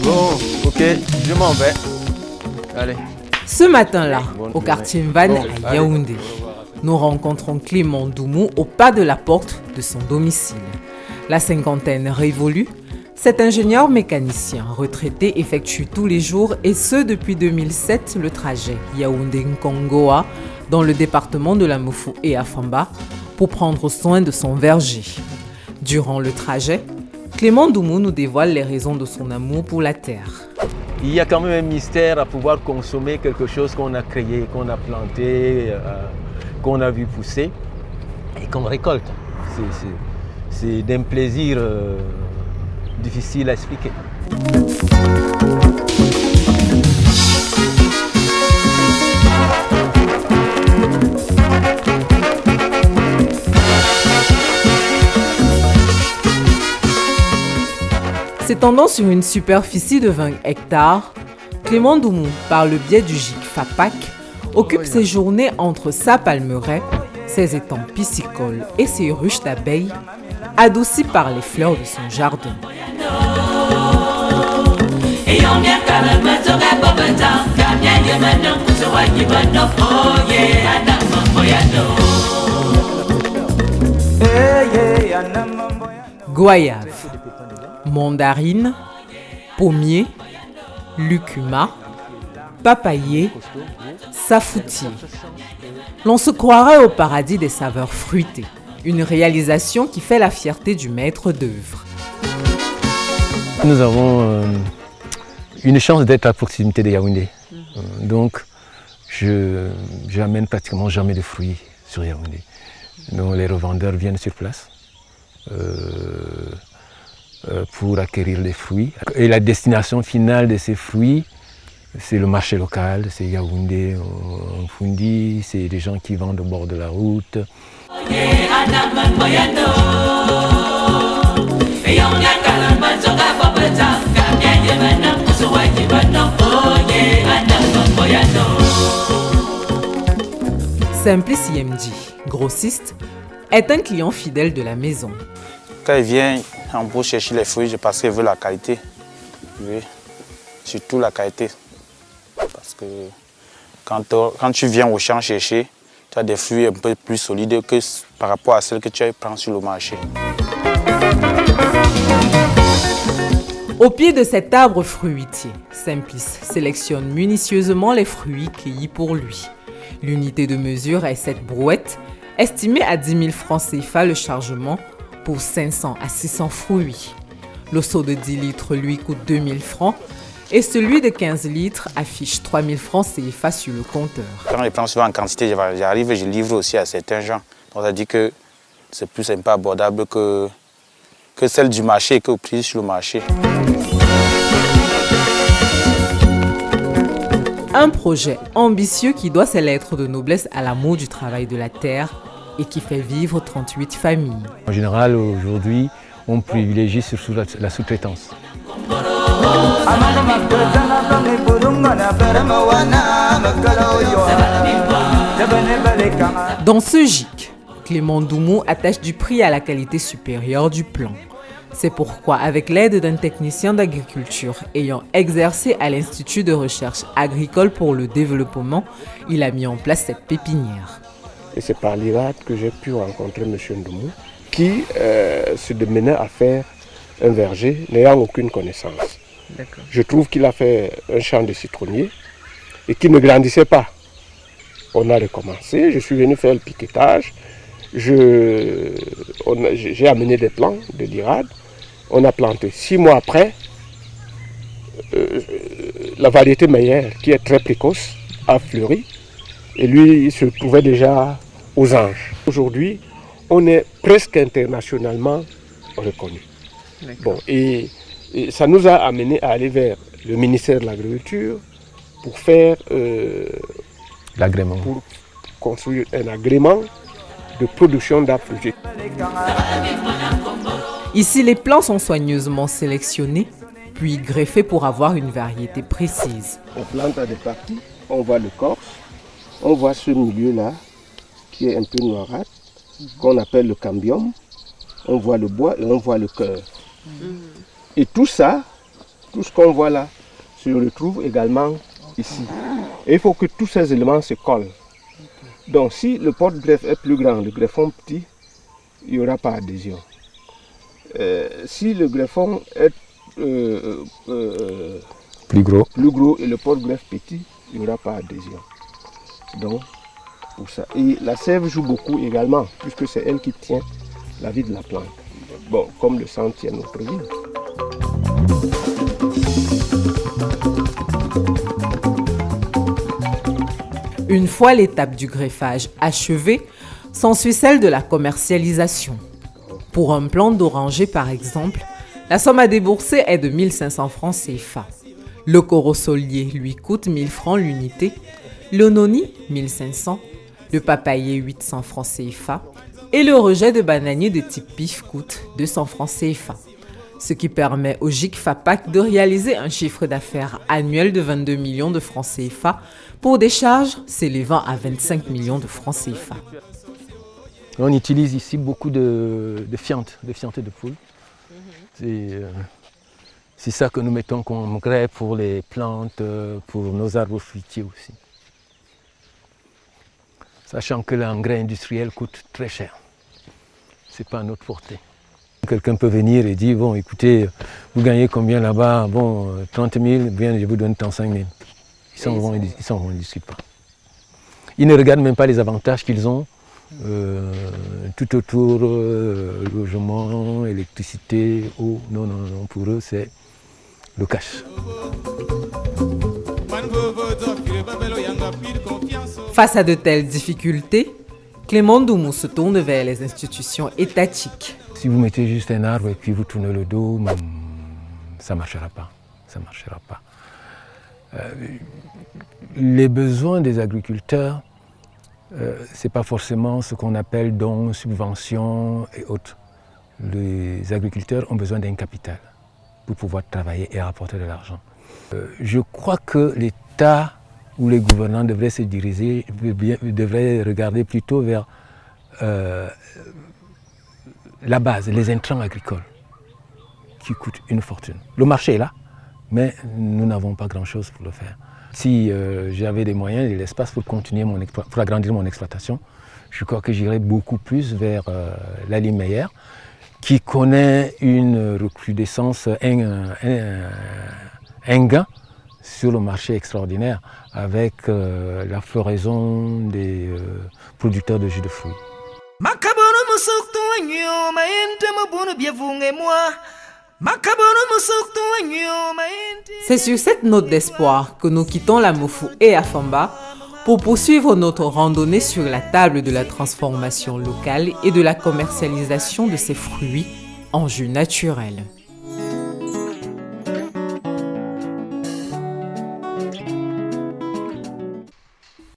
Bon, ok, je m'en vais. Allez. Ce matin-là, au quartier Mvan à Yaoundé, nous rencontrons Clément Doumou au pas de la porte de son domicile. La cinquantaine révolue, cet ingénieur mécanicien retraité effectue tous les jours, et ce depuis 2007, le trajet Yaoundé-Nkongoa dans le département de la Mofou et Afamba pour prendre soin de son verger. Durant le trajet, Clément Doumou nous dévoile les raisons de son amour pour la terre. Il y a quand même un mystère à pouvoir consommer quelque chose qu'on a créé, qu'on a planté, qu'on a vu pousser et qu'on récolte. C'est d'un plaisir difficile à expliquer. S'étendant sur une superficie de 20 hectares, Clément Doumou, par le biais du GIC FAPAC, occupe ses journées entre sa palmeraie, ses étangs piscicoles et ses ruches d'abeilles, adoucies par les fleurs de son jardin. Goyave, mandarine, pommier, lucuma, papayer, safoutier. L'on se croirait au paradis des saveurs fruitées, une réalisation qui fait la fierté du maître d'œuvre. Nous avons une chance d'être à proximité de Yaoundé. Donc, je n'amène pratiquement jamais de fruits sur Yaoundé. Donc, les revendeurs viennent sur place pour acquérir les fruits. Et la destination finale de ces fruits, c'est le marché local, c'est Yaoundé, Mfundi, c'est des gens qui vendent au bord de la route. Simplice Yemdi, grossiste, est un client fidèle de la maison. Quand il vient pour chercher les fruits, parce qu'il veut la qualité. Oui, surtout la qualité. Parce que quand tu viens au champ chercher, tu as des fruits un peu plus solides que par rapport à celles que tu prends sur le marché. Au pied de cet arbre fruitier, Simplice sélectionne minutieusement les fruits cueillis pour lui. L'unité de mesure est cette brouette, estimée à 10 000 francs CFA le chargement pour 500 à 600 fruits. Le seau de 10 litres lui coûte 2 000 francs et celui de 15 litres affiche 3 000 francs CFA sur le compteur. Quand je prends souvent en quantité, j'arrive et je livre aussi à certains gens. Donc ça dit que c'est plus un peu abordable que celle du marché, que au prix sur le marché. Un projet ambitieux qui doit ses lettres de noblesse à l'amour du travail de la terre et qui fait vivre 38 familles. En général, aujourd'hui, on privilégie surtout la sous-traitance. Dans ce GIC, Clément Doumou attache du prix à la qualité supérieure du plan. C'est pourquoi, avec l'aide d'un technicien d'agriculture ayant exercé à l'Institut de recherche agricole pour le développement, il a mis en place cette pépinière. Et c'est par l'IRAD que j'ai pu rencontrer M. Doumou, qui se démenait à faire un verger n'ayant aucune connaissance. Je trouve qu'il a fait un champ de citronniers et qui ne grandissait pas. On a recommencé, je suis venu faire le piquetage, j'ai amené des plants de l'IRAD, on a planté. 6 mois après, la variété meilleure, qui est très précoce, a fleuri et lui, il se trouvait déjà aux anges. Aujourd'hui, on est presque internationalement reconnu. Bon, et ça nous a amené à aller vers le ministère de l'Agriculture pour faire l'agrément, pour construire un agrément de production d'arbres fruitiers. Ici, les plants sont soigneusement sélectionnés, puis greffés pour avoir une variété précise. On plante à des parties, on voit l'écorce, on voit ce milieu-là qui est un peu noirâtre. qu'on appelle le cambium. On voit le bois et on voit le cœur. Et tout ça, tout ce qu'on voit là, se retrouve également ici. Et il faut que tous ces éléments se collent. Donc si le porte-greffe est plus grand, le greffon petit, il n'y aura pas adhésion. Si le greffon est plus gros et le porte-greffe petit, il n'y aura pas adhésion. Donc, pour ça. Et la sève joue beaucoup également, puisque c'est elle qui tient la vie de la plante. Bon, comme le sang tient notre vie. Une fois l'étape du greffage achevée, s'ensuit celle de la commercialisation. Pour un plant d'oranger par exemple, la somme à débourser est de 1500 francs CFA. Le corosolier lui coûte 1000 francs l'unité, le noni 1500, le papayer 800 francs CFA et le rejet de bananier de type pif coûte 200 francs CFA. Ce qui permet au GIC FAPAC de réaliser un chiffre d'affaires annuel de 22 millions de francs CFA pour des charges s'élevant à 25 millions de francs CFA. On utilise ici beaucoup de fientes de poule. C'est ça que nous mettons comme grès pour les plantes, pour nos arbres fruitiers aussi. Sachant que l'engrais industriel coûte très cher. Ce n'est pas à notre portée. Quelqu'un peut venir et dire, bon écoutez, vous gagnez combien là-bas? Bon, 30 000, bien je vous donne 35 000. Ils s'en vont, ils ne discutent pas. Ils ne regardent même pas les avantages qu'ils ont tout autour, logement, électricité, eau. Non, non, non, pour eux c'est le cash. Face à de telles difficultés, Clément Ndoumou se tourne vers les institutions étatiques. Si vous mettez juste un arbre et puis vous tournez le dos, ça ne marchera pas. Ça marchera pas. Les besoins des agriculteurs, ce n'est pas forcément ce qu'on appelle dons, subventions et autres. Les agriculteurs ont besoin d'un capital pour pouvoir travailler et rapporter de l'argent. Je crois que l'État ou les gouvernants devraient se diriger, devraient regarder plutôt vers la base, les intrants agricoles, qui coûtent une fortune. Le marché est là, mais nous n'avons pas grand-chose pour le faire. Si j'avais des moyens et l'espace pour agrandir mon exploitation, je crois que j'irais beaucoup plus vers la ligne Meyer, qui connaît une recrudescence, un gain sur le marché extraordinaire avec la floraison des producteurs de jus de fruits. C'est sur cette note d'espoir que nous quittons la Mofou et Afamba pour poursuivre notre randonnée sur la table de la transformation locale et de la commercialisation de ces fruits en jus naturel.